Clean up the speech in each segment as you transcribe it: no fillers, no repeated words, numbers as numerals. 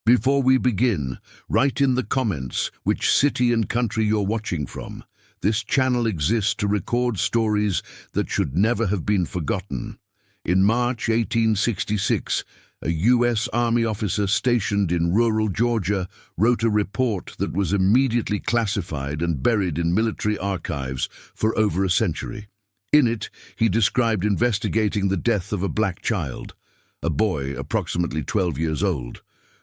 Before we begin, write in the comments which city and country you're watching from. This channel exists to record stories that should never have been forgotten. In March 1866, a U.S. Army officer stationed in rural Georgia wrote a report that was immediately classified and buried in military archives for over a century. In it, he described investigating the death of a black child, a boy approximately 12 years old,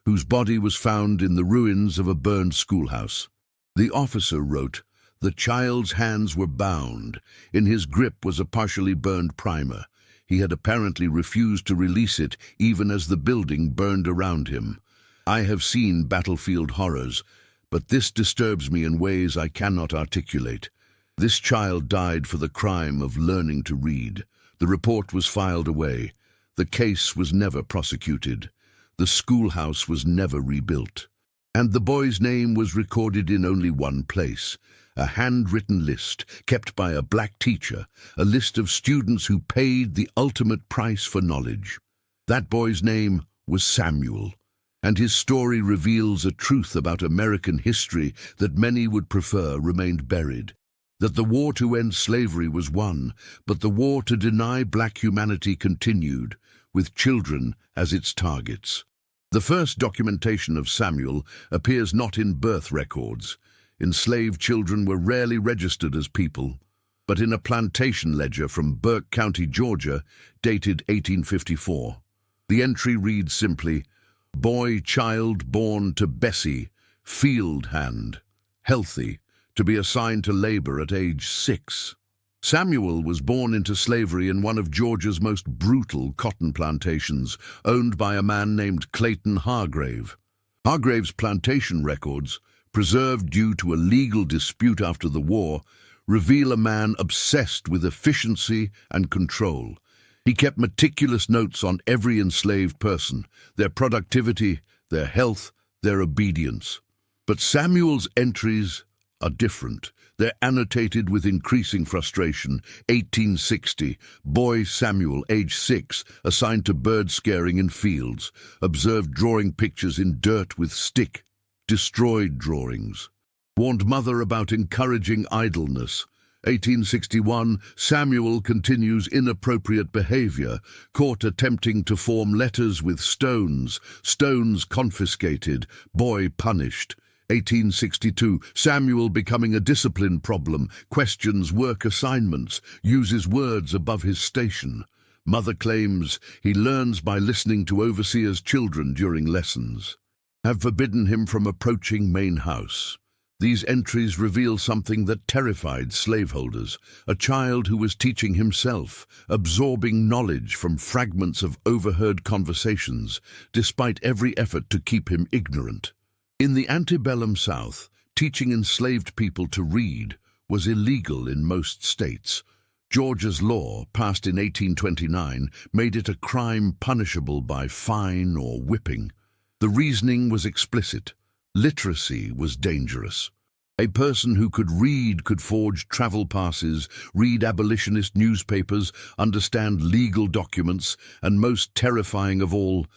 whose body was found in the ruins of a burned schoolhouse. The officer wrote, "The child's hands were bound. In his grip was a partially burned primer. He had apparently refused to release it even as the building burned around him. I have seen battlefield horrors, but this disturbs me in ways I cannot articulate. This child died for the crime of learning to read." The report was filed away. The case was never prosecuted. The schoolhouse was never rebuilt. And the boy's name was recorded in only one place, a handwritten list kept by a black teacher, a list of students who paid the ultimate price for knowledge. That boy's name was Samuel, and his story reveals a truth about American history that many would prefer remained buried. That the war to end slavery was won, but the war to deny black humanity continued, with children as its targets. The first documentation of Samuel appears not in birth records. Enslaved children were rarely registered as people, but in a plantation ledger from Burke County, Georgia, dated 1854. The entry reads simply, "Boy child born to Bessie, field hand, healthy, to be assigned to labor at age 6. Samuel was born into slavery in one of Georgia's most brutal cotton plantations, owned by a man named Clayton Hargrave. Hargrave's plantation records, preserved due to a legal dispute after the war, reveal a man obsessed with efficiency and control. He kept meticulous notes on every enslaved person, their productivity, their health, their obedience. But Samuel's entries are different. They're annotated with increasing frustration. 1860, boy Samuel, age 6, assigned to bird scaring in fields, observed drawing pictures in dirt with stick, destroyed drawings. Warned mother about encouraging idleness. 1861, Samuel continues inappropriate behavior, caught attempting to form letters with stones, stones confiscated, boy punished. 1862, Samuel becoming a discipline problem, questions work assignments, uses words above his station. Mother claims he learns by listening to overseers' children during lessons. Have forbidden him from approaching main house. These entries reveal something that terrified slaveholders, a child who was teaching himself, absorbing knowledge from fragments of overheard conversations, despite every effort to keep him ignorant. In the antebellum South, teaching enslaved people to read was illegal in most states. Georgia's law, passed in 1829, made it a crime punishable by fine or whipping. The reasoning was explicit. Literacy was dangerous. A person who could read could forge travel passes, read abolitionist newspapers, understand legal documents, and most terrifying of all,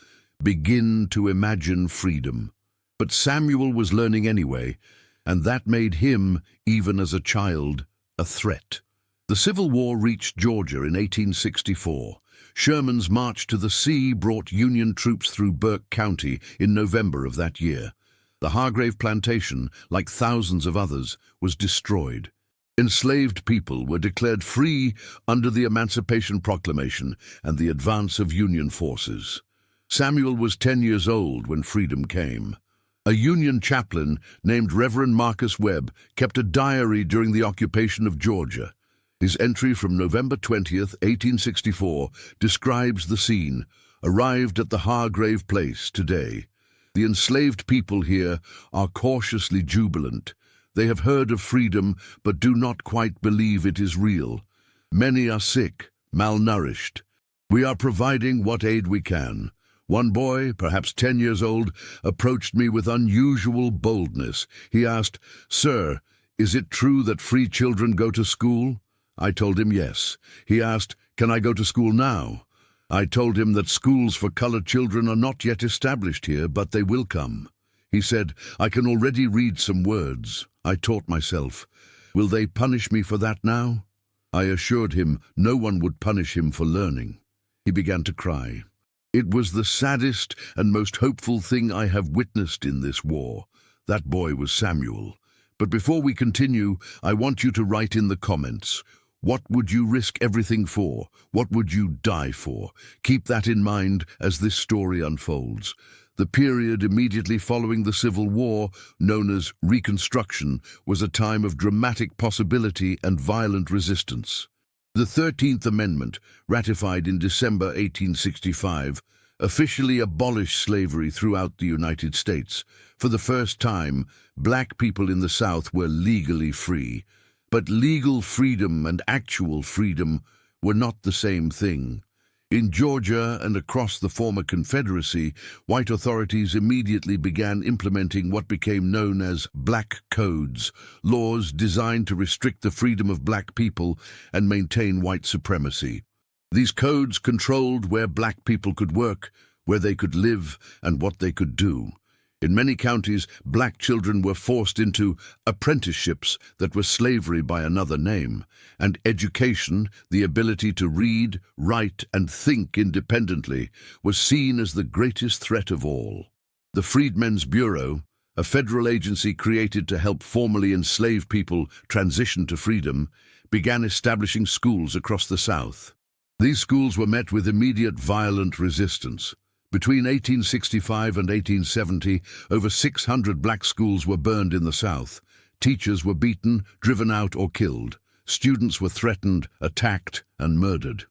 begin to imagine freedom. But Samuel was learning anyway, and that made him, even as a child, a threat. The Civil War reached Georgia in 1864. Sherman's march to the sea brought Union troops through Burke County in November of that year. The Hargrave plantation, like thousands of others, was destroyed. Enslaved people were declared free under the Emancipation Proclamation and the advance of Union forces. Samuel was 10 years old when freedom came. A Union chaplain named Reverend Marcus Webb kept a diary during the occupation of Georgia. His entry from November 20th, 1864, describes the scene, arrived at the Hargrave place today. The enslaved people here are cautiously jubilant. They have heard of freedom, but do not quite believe it is real. Many are sick, malnourished. We are providing what aid we can. One boy, perhaps 10 years old, approached me with unusual boldness. He asked, "Sir, is it true that free children go to school?" I told him yes. He asked, "Can I go to school now?" I told him that schools for colored children are not yet established here, but they will come. He said, I can already read some words. I taught myself. Will they punish me for that now? I assured him no one would punish him for learning. He began to cry. It was the saddest and most hopeful thing I have witnessed in this war. That boy was Samuel. But before we continue, I want you to write in the comments. What would you risk everything for? What would you die for? Keep that in mind as this story unfolds. The period immediately following the Civil War, known as Reconstruction, was a time of dramatic possibility and violent resistance. The 13th Amendment, ratified in December 1865, officially abolished slavery throughout the United States. For the first time, black people in the South were legally free. But legal freedom and actual freedom were not the same thing. In Georgia and across the former Confederacy, white authorities immediately began implementing what became known as black codes, laws designed to restrict the freedom of black people and maintain white supremacy. These codes controlled where black people could work, where they could live, and what they could do. In many counties, black children were forced into apprenticeships that were slavery by another name, and education, the ability to read, write, and think independently, was seen as the greatest threat of all. The Freedmen's Bureau, a federal agency created to help formerly enslaved people transition to freedom, began establishing schools across the South. These schools were met with immediate violent resistance. Between 1865 and 1870, over 600 black schools were burned in the South. Teachers were beaten, driven out, or killed. Students were threatened, attacked, and murdered.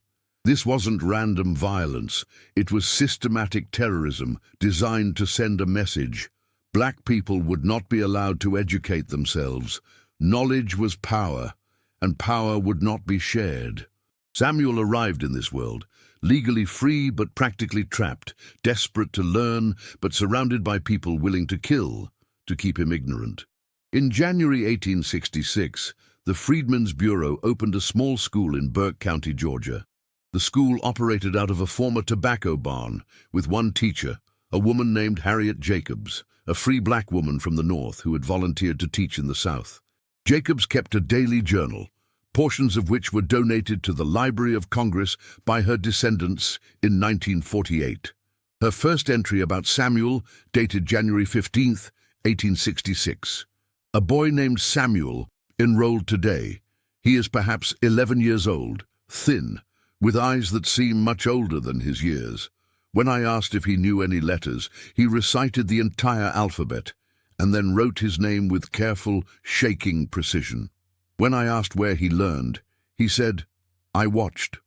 This wasn't random violence. It was systematic terrorism designed to send a message. Black people would not be allowed to educate themselves. Knowledge was power, and power would not be shared. Samuel arrived in this world, legally free but practically trapped, desperate to learn but surrounded by people willing to kill, to keep him ignorant. In January 1866, the Freedmen's Bureau opened a small school in Burke County, Georgia. The school operated out of a former tobacco barn, with one teacher, a woman named Harriet Jacobs, a free black woman from the North who had volunteered to teach in the South. Jacobs kept a daily journal, portions of which were donated to the Library of Congress by her descendants in 1948. Her first entry about Samuel dated January 15, 1866. A boy named Samuel enrolled today. He is perhaps 11 years old, thin, with eyes that seem much older than his years. When I asked if he knew any letters, he recited the entire alphabet and then wrote his name with careful, shaking precision. When I asked where he learned, he said, I watched,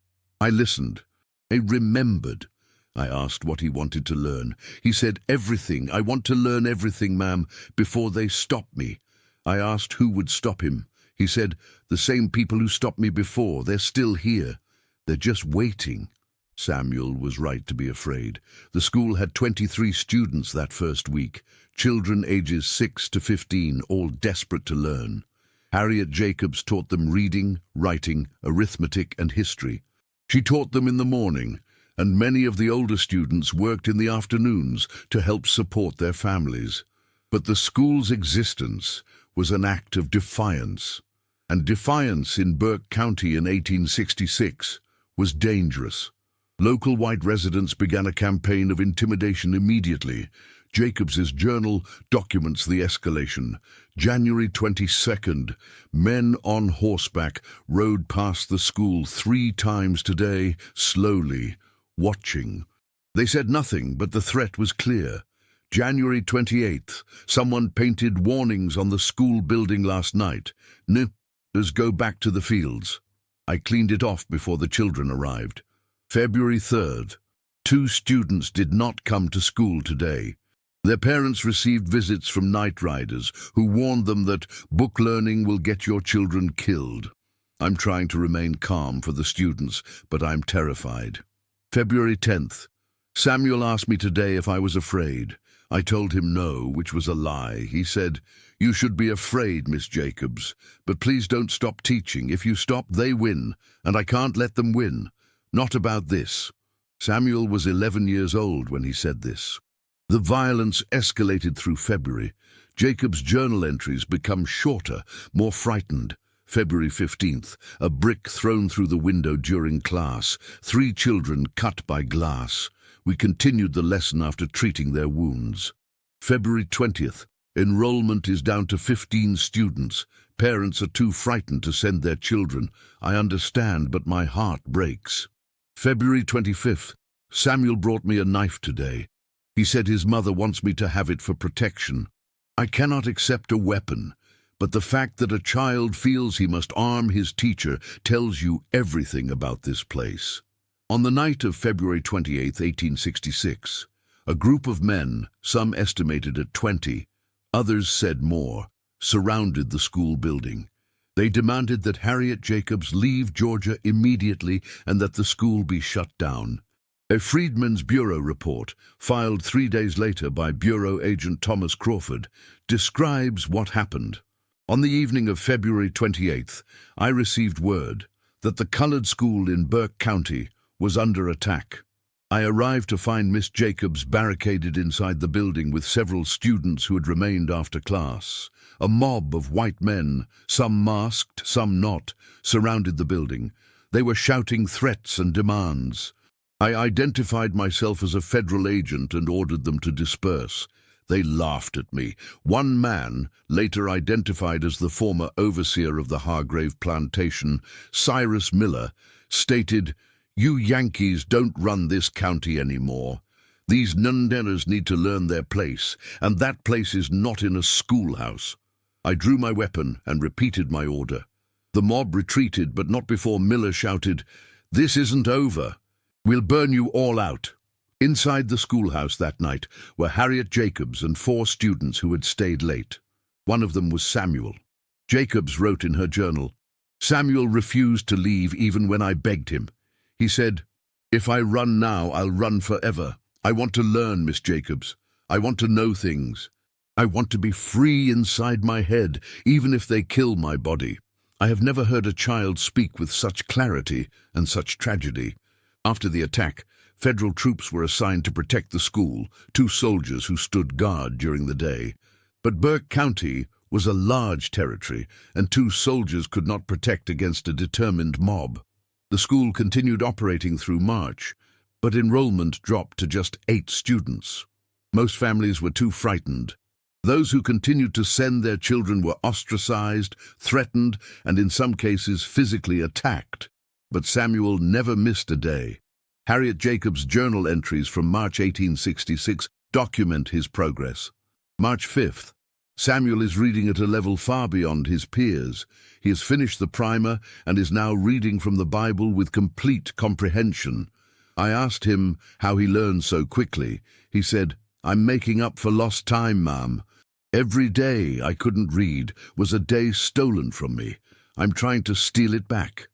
I listened, I remembered. I asked what he wanted to learn. He said, everything. I want to learn everything, ma'am, before they stop me. I asked who would stop him. He said, the same people who stopped me before. They're still here. They're just waiting. Samuel was right to be afraid. The school had 23 students that first week, children ages 6 to 15, all desperate to learn. Harriet Jacobs taught them reading, writing, arithmetic, and history. She taught them in the morning, and many of the older students worked in the afternoons to help support their families. But the school's existence was an act of defiance, and defiance in Burke County in 1866 was dangerous. Local white residents began a campaign of intimidation immediately. Jacobs's journal documents the escalation. January 22nd, men on horseback rode past the school 3 times today, slowly, watching. They said nothing, but the threat was clear. January 28th, someone painted warnings on the school building last night. Let's go back to the fields. I cleaned it off before the children arrived. February 3rd, 2 students did not come to school today. Their parents received visits from night riders who warned them that book learning will get your children killed. I'm trying to remain calm for the students, but I'm terrified. February 10th. Samuel asked me today if I was afraid. I told him no, which was a lie. He said, you should be afraid, Miss Jacobs, but please don't stop teaching. If you stop, they win, and I can't let them win. Not about this. Samuel was 11 years old when he said this. The violence escalated through February. Jacob's journal entries become shorter, more frightened. February 15th, a brick thrown through the window during class. 3 children cut by glass. We continued the lesson after treating their wounds. February 20th, enrollment is down to 15 students. Parents are too frightened to send their children. I understand, but my heart breaks. February 25th, Samuel brought me a knife today. He said his mother wants me to have it for protection. I cannot accept a weapon, but the fact that a child feels he must arm his teacher tells you everything about this place. On the night of February 28, 1866, a group of men, some estimated at 20, others said more, surrounded the school building. They demanded that Harriet Jacobs leave Georgia immediately and that the school be shut down. A Freedmen's Bureau report, filed 3 days later by Bureau Agent Thomas Crawford, describes what happened. On the evening of February 28th, I received word that the colored school in Burke County was under attack. I arrived to find Miss Jacobs barricaded inside the building with several students who had remained after class. A mob of white men, some masked, some not, surrounded the building. They were shouting threats and demands. I identified myself as a federal agent and ordered them to disperse. They laughed at me. One man, later identified as the former overseer of the Hargrave plantation, Cyrus Miller, stated, "You Yankees don't run this county anymore. These Nunderas need to learn their place, and that place is not in a schoolhouse." I drew my weapon and repeated my order. The mob retreated, but not before Miller shouted, "This isn't over. We'll burn you all out." Inside the schoolhouse that night were Harriet Jacobs and 4 students who had stayed late. One of them was Samuel. Jacobs wrote in her journal, "Samuel refused to leave even when I begged him. He said, 'If I run now, I'll run forever. I want to learn, Miss Jacobs. I want to know things. I want to be free inside my head, even if they kill my body.' I have never heard a child speak with such clarity and such tragedy." After the attack, federal troops were assigned to protect the school, 2 soldiers who stood guard during the day. But Burke County was a large territory, and 2 soldiers could not protect against a determined mob. The school continued operating through March, but enrollment dropped to just 8 students. Most families were too frightened. Those who continued to send their children were ostracized, threatened, and in some cases physically attacked. But Samuel never missed a day. Harriet Jacobs' journal entries from March 1866 document his progress. March 5th, Samuel is reading at a level far beyond his peers. He has finished the primer and is now reading from the Bible with complete comprehension. I asked him how he learned so quickly. He said, "I'm making up for lost time, Ma'am. Every day I couldn't read was a day stolen from me. I'm trying to steal it back."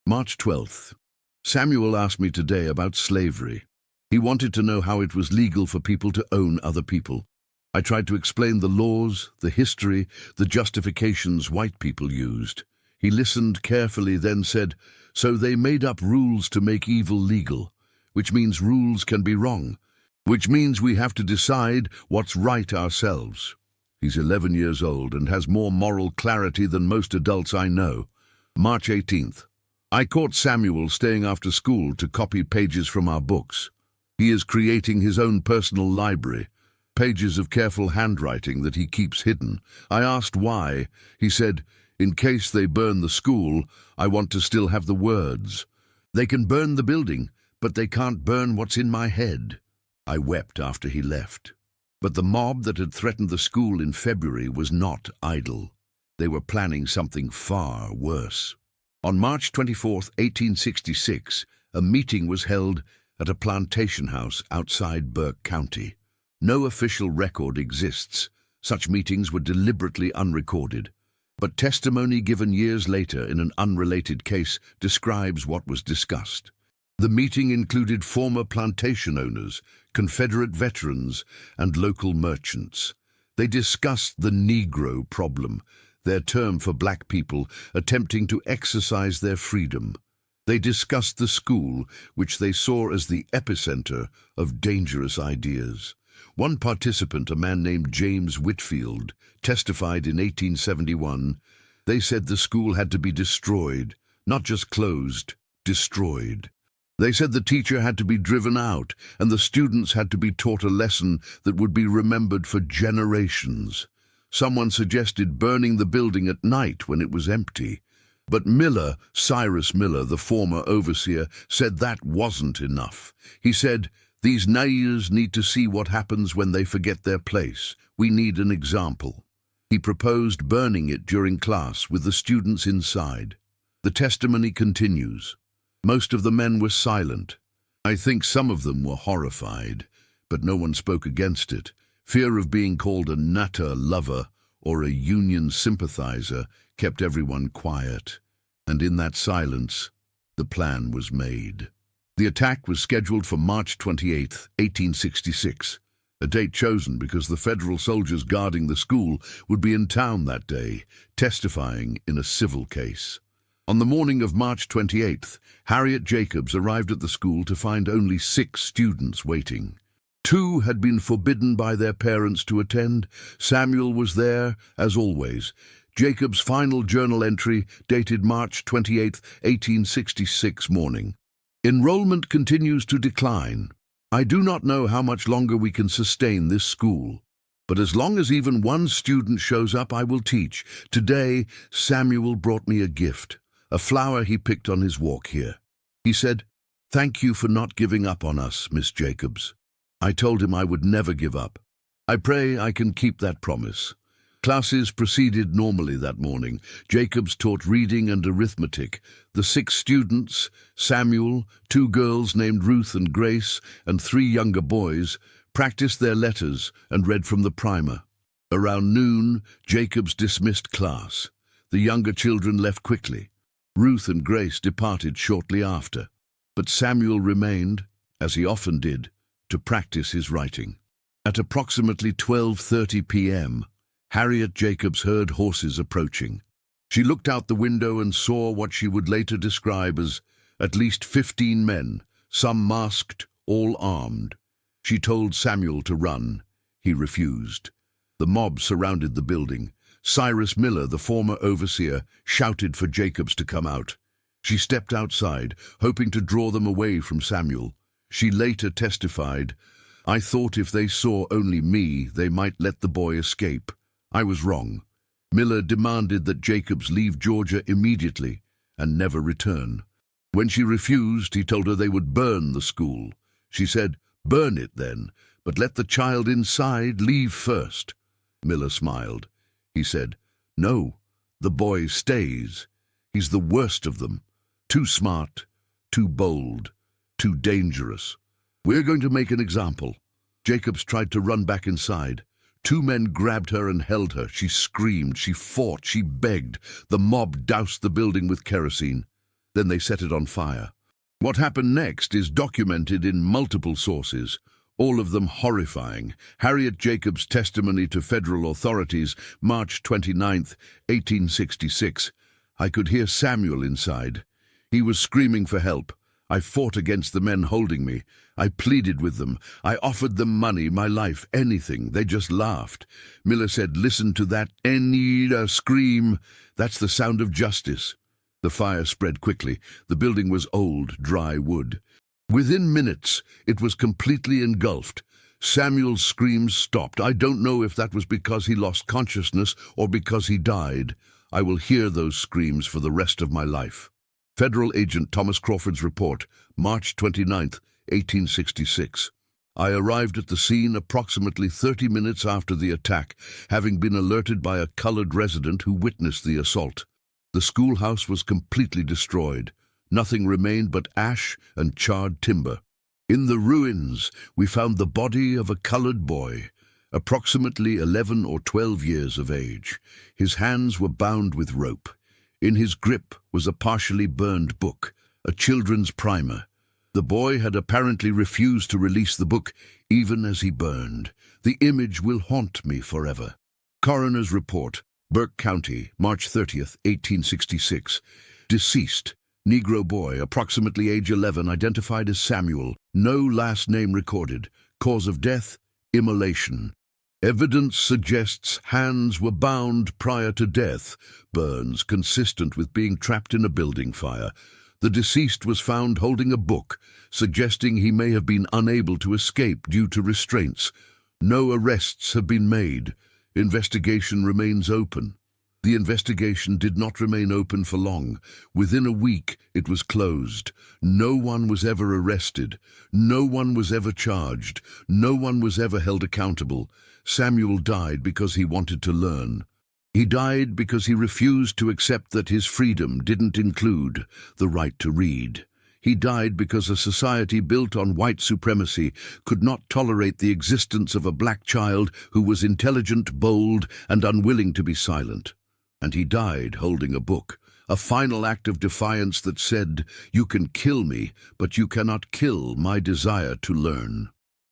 March 12th. Samuel asked me today about slavery. He wanted to know how it was legal for people to own other people. I tried to explain the laws, the history, the justifications white people used. He listened carefully, then said, "So they made up rules to make evil legal, which means rules can be wrong, which means we have to decide what's right ourselves." He's 11 years old and has more moral clarity than most adults I know. March 18th. I caught Samuel staying after school to copy pages from our books. He is creating his own personal library, pages of careful handwriting that he keeps hidden. I asked why. He said, "In case they burn the school, I want to still have the words. They can burn the building, but they can't burn what's in my head." I wept after he left. But the mob that had threatened the school in February was not idle. They were planning something far worse. On March 24, 1866, a meeting was held at a plantation house outside Burke County. No official record exists. Such meetings were deliberately unrecorded. But testimony given years later in an unrelated case describes what was discussed. The meeting included former plantation owners, Confederate veterans, and local merchants. They discussed the Negro problem, their term for black people attempting to exercise their freedom. They discussed the school, which they saw as the epicenter of dangerous ideas. One participant, a man named James Whitfield, testified in 1871. They said the school had to be destroyed, not just closed, destroyed. They said the teacher had to be driven out, and the students had to be taught a lesson that would be remembered for generations. Someone suggested burning the building at night when it was empty. But Miller, Cyrus Miller, the former overseer, said that wasn't enough. He said, "These naives need to see what happens when they forget their place. We need an example." He proposed burning it during class with the students inside. The testimony continues. Most of the men were silent. I think some of them were horrified, but no one spoke against it. Fear of being called a nutter lover or a union sympathizer kept everyone quiet. And in that silence, the plan was made. The attack was scheduled for March 28, 1866, a date chosen because the federal soldiers guarding the school would be in town that day, testifying in a civil case. On the morning of March 28th, Harriet Jacobs arrived at the school to find only 6 students waiting. 2 had been forbidden by their parents to attend. Samuel was there, as always. Jacobs' final journal entry, dated March 28, 1866 morning. Enrollment continues to decline. I do not know how much longer we can sustain this school, but as long as even one student shows up, I will teach. Today, Samuel brought me a gift, a flower he picked on his walk here. He said, "Thank you for not giving up on us, Miss Jacobs." I told him I would never give up. I pray I can keep that promise. Classes proceeded normally that morning. Jacobs taught reading and arithmetic. The 6 students, Samuel, 2 girls named Ruth and Grace, and 3 younger boys, practiced their letters and read from the primer. Around noon, Jacobs dismissed class. The younger children left quickly. Ruth and Grace departed shortly after. But Samuel remained, as he often did, to practice his writing. At approximately 12:30 p.m., Harriet Jacobs heard horses approaching. She looked out the window and saw what she would later describe as at least 15 men, some masked, all armed. She told Samuel to run. He refused. The mob surrounded the building. Cyrus Miller, the former overseer, shouted for Jacobs to come out. She stepped outside, hoping to draw them away from Samuel. She later testified, "I thought if they saw only me, they might let the boy escape. I was wrong." Miller demanded that Jacobs leave Georgia immediately and never return. When she refused, he told her they would burn the school. She said, "Burn it then, but let the child inside leave first." Miller smiled. He said, "No, the boy stays. He's the worst of them. Too smart, too bold, too dangerous. We're going to make an example." Jacobs tried to run back inside. 2 men grabbed her and held her. She screamed, she fought, she begged. The mob doused the building with kerosene. Then they set it on fire. What happened next is documented in multiple sources, all of them horrifying. Harriet Jacobs' testimony to federal authorities, March 29, 1866. "I could hear Samuel inside. He was screaming for help. I fought against the men holding me. I pleaded with them. I offered them money, my life, anything. They just laughed." Miller said, "Listen to that scream. That's the sound of justice." The fire spread quickly. The building was old, dry wood. Within minutes, it was completely engulfed. Samuel's screams stopped. I don't know if that was because he lost consciousness or because he died. I will hear those screams for the rest of my life. Federal Agent Thomas Crawford's report, March 29, 1866. "I arrived at the scene approximately 30 minutes after the attack, having been alerted by a colored resident who witnessed the assault. The schoolhouse was completely destroyed. Nothing remained but ash and charred timber. In the ruins, we found the body of a colored boy, approximately 11 or 12 years of age. His hands were bound with rope. In his grip was a partially burned book, a children's primer. The boy had apparently refused to release the book, even as he burned. The image will haunt me forever." Coroner's report, Burke County, March 30, 1866. "Deceased, Negro boy, approximately age 11, identified as Samuel. No last name recorded. Cause of death, immolation. Evidence suggests hands were bound prior to death, burns consistent with being trapped in a building fire. The deceased was found holding a book, suggesting he may have been unable to escape due to restraints. No arrests have been made. Investigation remains open. The investigation did not remain open for long. Within a week, it was closed. No one was ever arrested. No one was ever charged. No one was ever held accountable. Samuel died because he wanted to learn. He died because he refused to accept that his freedom didn't include the right to read. He died because a society built on white supremacy could not tolerate the existence of a black child who was intelligent, bold, and unwilling to be silent. And he died holding a book, a final act of defiance that said, "You can kill me, but you cannot kill my desire to learn."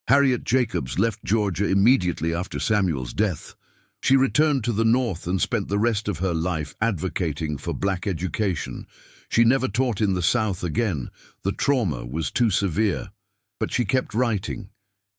Harriet Jacobs left Georgia immediately after Samuel's death. She returned to the North and spent the rest of her life advocating for black education. She never taught in the South again. The trauma was too severe. But she kept writing.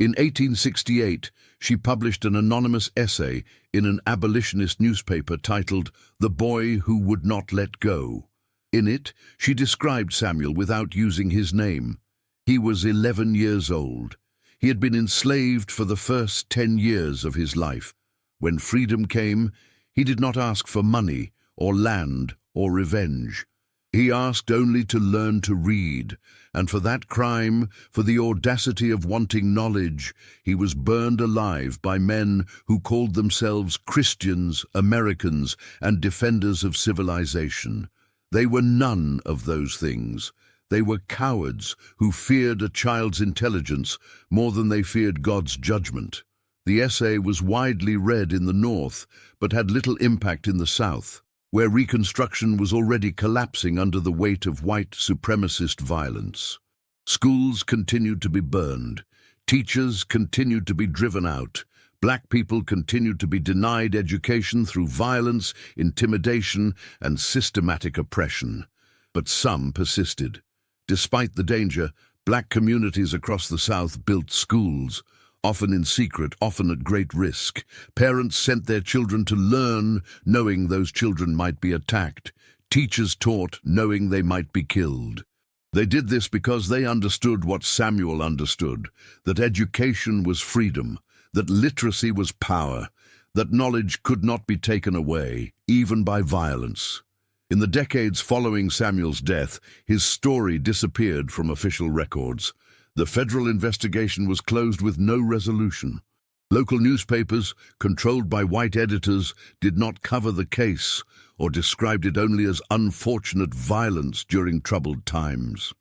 In 1868, she published an anonymous essay in an abolitionist newspaper titled "The Boy Who Would Not Let Go." In it, she described Samuel without using his name. He was 11 years old. He had been enslaved for the first 10 years of his life. When freedom came, he did not ask for money or land or revenge. He asked only to learn to read, and for that crime, for the audacity of wanting knowledge, he was burned alive by men who called themselves Christians, Americans, and defenders of civilization. They were none of those things. They were cowards who feared a child's intelligence more than they feared God's judgment. The essay was widely read in the North, but had little impact in the South, where Reconstruction was already collapsing under the weight of white supremacist violence. Schools continued to be burned. Teachers continued to be driven out. Black people continued to be denied education through violence, intimidation, and systematic oppression. But some persisted. Despite the danger, black communities across the South built schools, often in secret, often at great risk. Parents sent their children to learn, knowing those children might be attacked. Teachers taught, knowing they might be killed. They did this because they understood what Samuel understood, that education was freedom, that literacy was power, that knowledge could not be taken away, even by violence. In the decades following Samuel's death, his story disappeared from official records. The federal investigation was closed with no resolution. Local newspapers, controlled by white editors, did not cover the case or described it only as unfortunate violence during troubled times.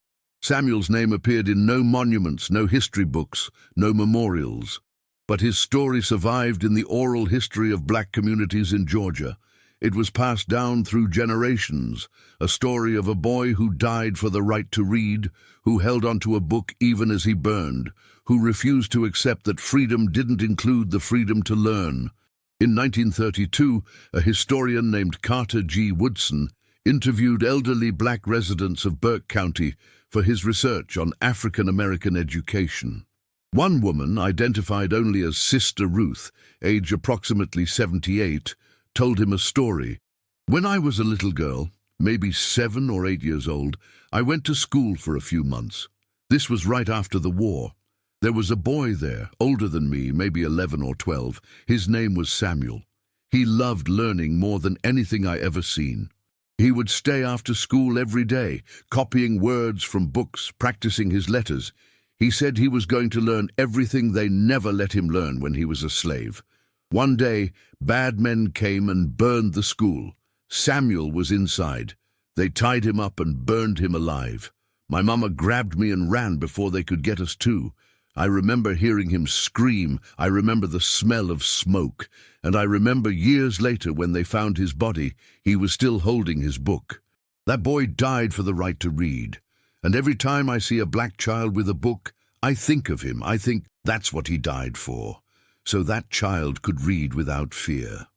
Samuel's name appeared in no monuments, no history books, no memorials. But his story survived in the oral history of black communities in Georgia. It was passed down through generations, a story of a boy who died for the right to read, who held onto a book even as he burned, who refused to accept that freedom didn't include the freedom to learn. In 1932, a historian named Carter G. Woodson interviewed elderly black residents of Burke County for his research on African American education. One woman, identified only as Sister Ruth, age approximately 78, told him a story. "When I was a little girl, maybe 7 or 8 years old, I went to school for a few months. This was right after the war. There was a boy there, older than me, maybe 11 or 12. His name was Samuel. He loved learning more than anything I ever seen. He would stay after school every day, copying words from books, practicing his letters. He said he was going to learn everything they never let him learn when he was a slave. One day, bad men came and burned the school. Samuel was inside. They tied him up and burned him alive. My mama grabbed me and ran before they could get us too. I remember hearing him scream. I remember the smell of smoke. And I remember years later when they found his body, he was still holding his book. That boy died for the right to read. And every time I see a black child with a book, I think of him. I think that's what he died for, so that child could read without fear."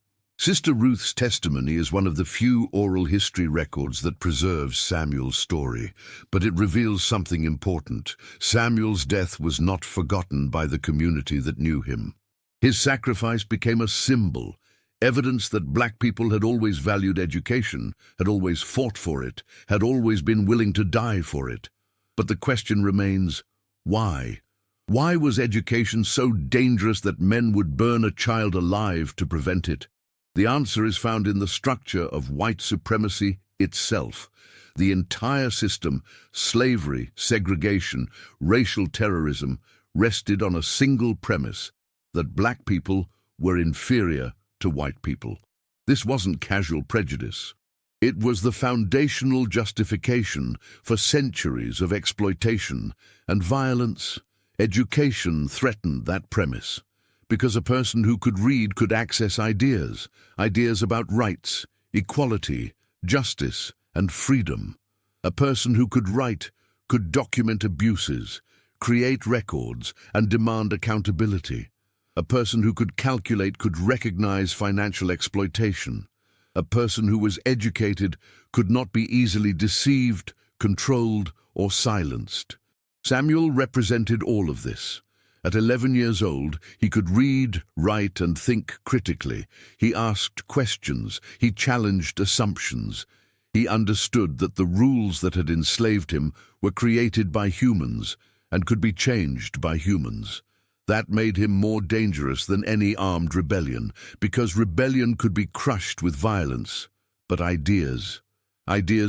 Sister Ruth's testimony is one of the few oral history records that preserves Samuel's story, but it reveals something important. Samuel's death was not forgotten by the community that knew him. His sacrifice became a symbol, evidence that black people had always valued education, had always fought for it, had always been willing to die for it. But the question remains, why? Why was education so dangerous that men would burn a child alive to prevent it? The answer is found in the structure of white supremacy itself. The entire system, slavery, segregation, racial terrorism, rested on a single premise, that black people were inferior to white people. This wasn't casual prejudice. It was the foundational justification for centuries of exploitation and violence. Education threatened that premise, because a person who could read could access ideas about rights, equality, justice, and freedom. A person who could write could document abuses, create records, and demand accountability. A person who could calculate could recognize financial exploitation. A person who was educated could not be easily deceived, controlled, or silenced. Samuel represented all of this. At 11 years old, he could read, write, and think critically. He asked questions. He challenged assumptions. He understood that the rules that had enslaved him were created by humans and could be changed by humans. That made him more dangerous than any armed rebellion, because rebellion could be crushed with violence. But ideas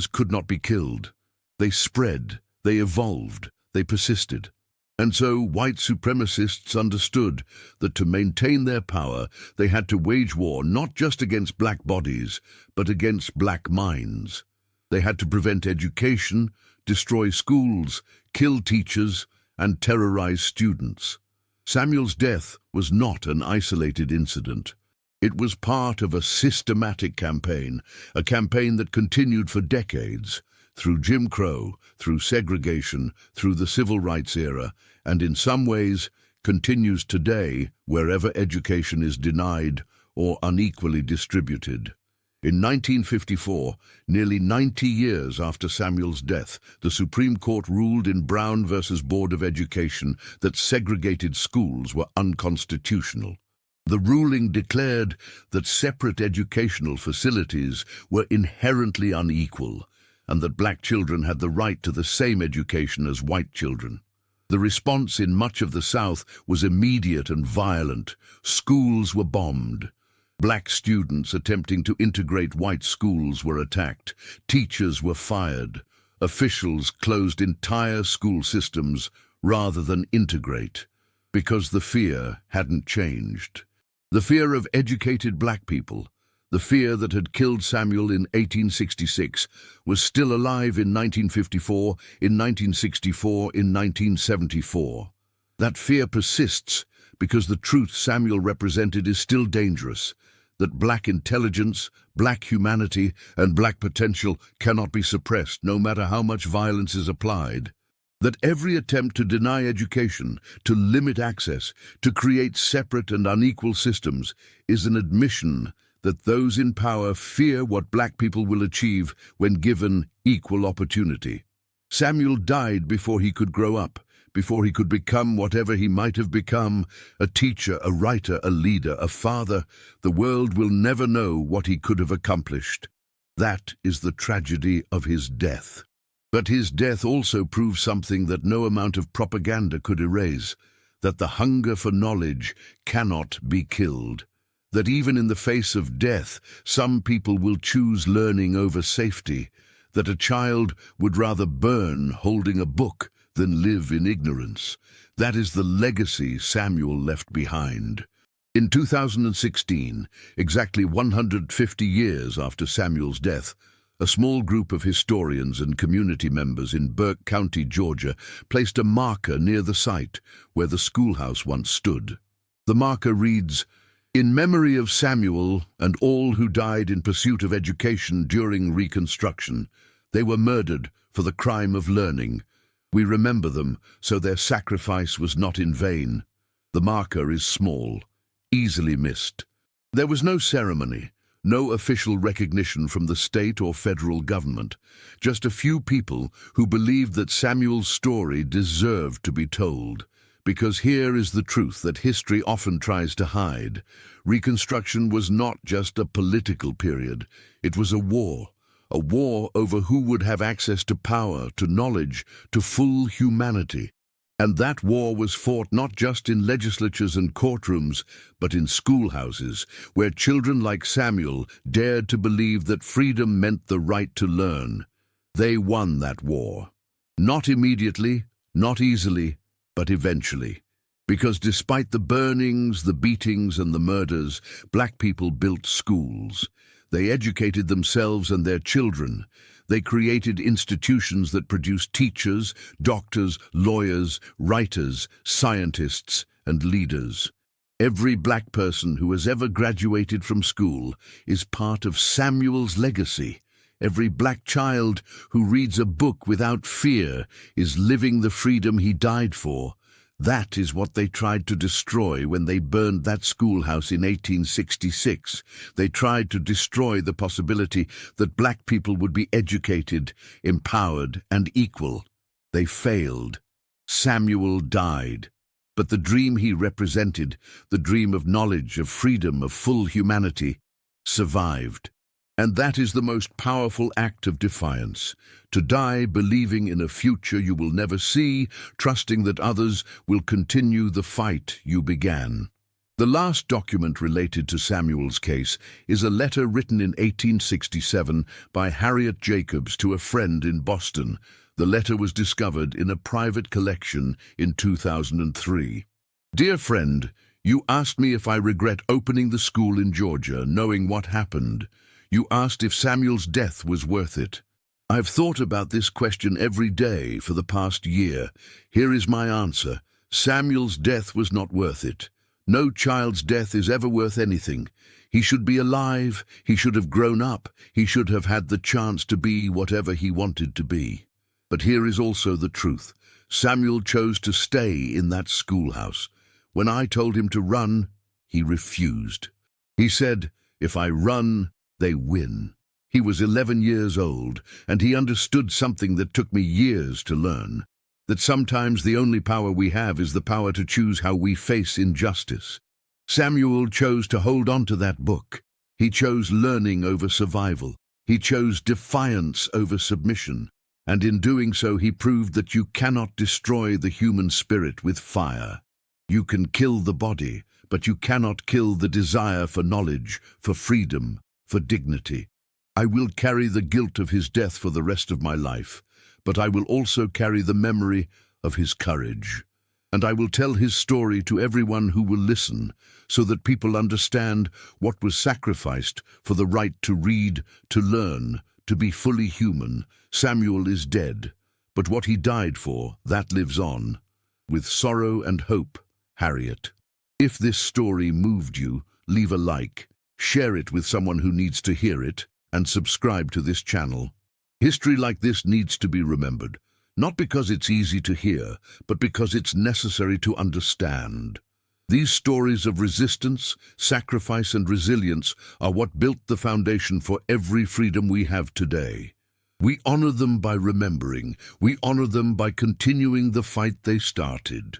could not be killed. They spread, they evolved, they persisted. And so white supremacists understood that to maintain their power, they had to wage war not just against black bodies, but against black minds. They had to prevent education, destroy schools, kill teachers, and terrorize students. Samuel's death was not an isolated incident. It was part of a systematic campaign, a campaign that continued for decades, through Jim Crow, through segregation, through the civil rights era, and in some ways continues today wherever education is denied or unequally distributed. In 1954, nearly 90 years after Samuel's death, the Supreme Court ruled in Brown versus Board of Education that segregated schools were unconstitutional. The ruling declared that separate educational facilities were inherently unequal, and that black children had the right to the same education as white children. The response in much of the South was immediate and violent. Schools were bombed. Black students attempting to integrate white schools were attacked. Teachers were fired. Officials closed entire school systems rather than integrate, because the fear hadn't changed. The fear of educated black people, the fear that had killed Samuel in 1866, was still alive in 1954, in 1964, in 1974. That fear persists because the truth Samuel represented is still dangerous, that black intelligence, black humanity, and black potential cannot be suppressed no matter how much violence is applied. That every attempt to deny education, to limit access, to create separate and unequal systems is an admission that those in power fear what black people will achieve when given equal opportunity. Samuel died before he could grow up, before he could become whatever he might have become, a teacher, a writer, a leader, a father. The world will never know what he could have accomplished. That is the tragedy of his death. But his death also proves something that no amount of propaganda could erase, that the hunger for knowledge cannot be killed. That even in the face of death, some people will choose learning over safety, that a child would rather burn holding a book than live in ignorance. That is the legacy Samuel left behind. In 2016, exactly 150 years after Samuel's death, a small group of historians and community members in Burke County, Georgia, placed a marker near the site where the schoolhouse once stood. The marker reads, "In memory of Samuel and all who died in pursuit of education during Reconstruction, they were murdered for the crime of learning. We remember them, so their sacrifice was not in vain." The marker is small, easily missed. There was no ceremony, No official recognition from the state or federal government. Just a few people who believed that Samuel's story deserved to be told. Because here is the truth that history often tries to hide. Reconstruction was not just a political period. It was a war over who would have access to power, to knowledge, to full humanity. And that war was fought not just in legislatures and courtrooms, but in schoolhouses, where children like Samuel dared to believe that freedom meant the right to learn. They won that war. Not immediately, not easily, but eventually. Because despite the burnings, the beatings, and the murders, black people built schools. They educated themselves and their children. They created institutions that produced teachers, doctors, lawyers, writers, scientists, and leaders. Every black person who has ever graduated from school is part of Samuel's legacy. Every black child who reads a book without fear is living the freedom he died for. That is what they tried to destroy when they burned that schoolhouse in 1866. They tried to destroy the possibility that black people would be educated, empowered, and equal. They failed. Samuel died. But the dream he represented, the dream of knowledge, of freedom, of full humanity, survived. And that is the most powerful act of defiance, to die believing in a future you will never see, trusting that others will continue the fight you began. The last document related to Samuel's case is a letter written in 1867 by Harriet Jacobs to a friend in Boston. The letter was discovered in a private collection in 2003. Dear friend, you asked me if I regret opening the school in Georgia, knowing what happened. You asked if Samuel's death was worth it. I've thought about this question every day for the past year. Here is my answer. Samuel's death was not worth it. No child's death is ever worth anything. He should be alive, he should have grown up, he should have had the chance to be whatever he wanted to be. But here is also the truth. Samuel chose to stay in that schoolhouse. When I told him to run, he refused. He said, "If I run, they win." He was 11 years old, and he understood something that took me years to learn. That sometimes the only power we have is the power to choose how we face injustice. Samuel chose to hold on to that book. He chose learning over survival. He chose defiance over submission. And in doing so, he proved that you cannot destroy the human spirit with fire. You can kill the body, but you cannot kill the desire for knowledge, for freedom, for dignity. I will carry the guilt of his death for the rest of my life, but I will also carry the memory of his courage. And I will tell his story to everyone who will listen, so that people understand what was sacrificed for the right to read, to learn, to be fully human. Samuel is dead, but what he died for, that lives on. With sorrow and hope, Harriet. If this story moved you, leave a like, share it with someone who needs to hear it, and subscribe to this channel. History like this needs to be remembered, not because it's easy to hear, but because it's necessary to understand. These stories of resistance, sacrifice, and resilience are what built the foundation for every freedom we have today. We honor them by remembering. We honor them by continuing the fight they started.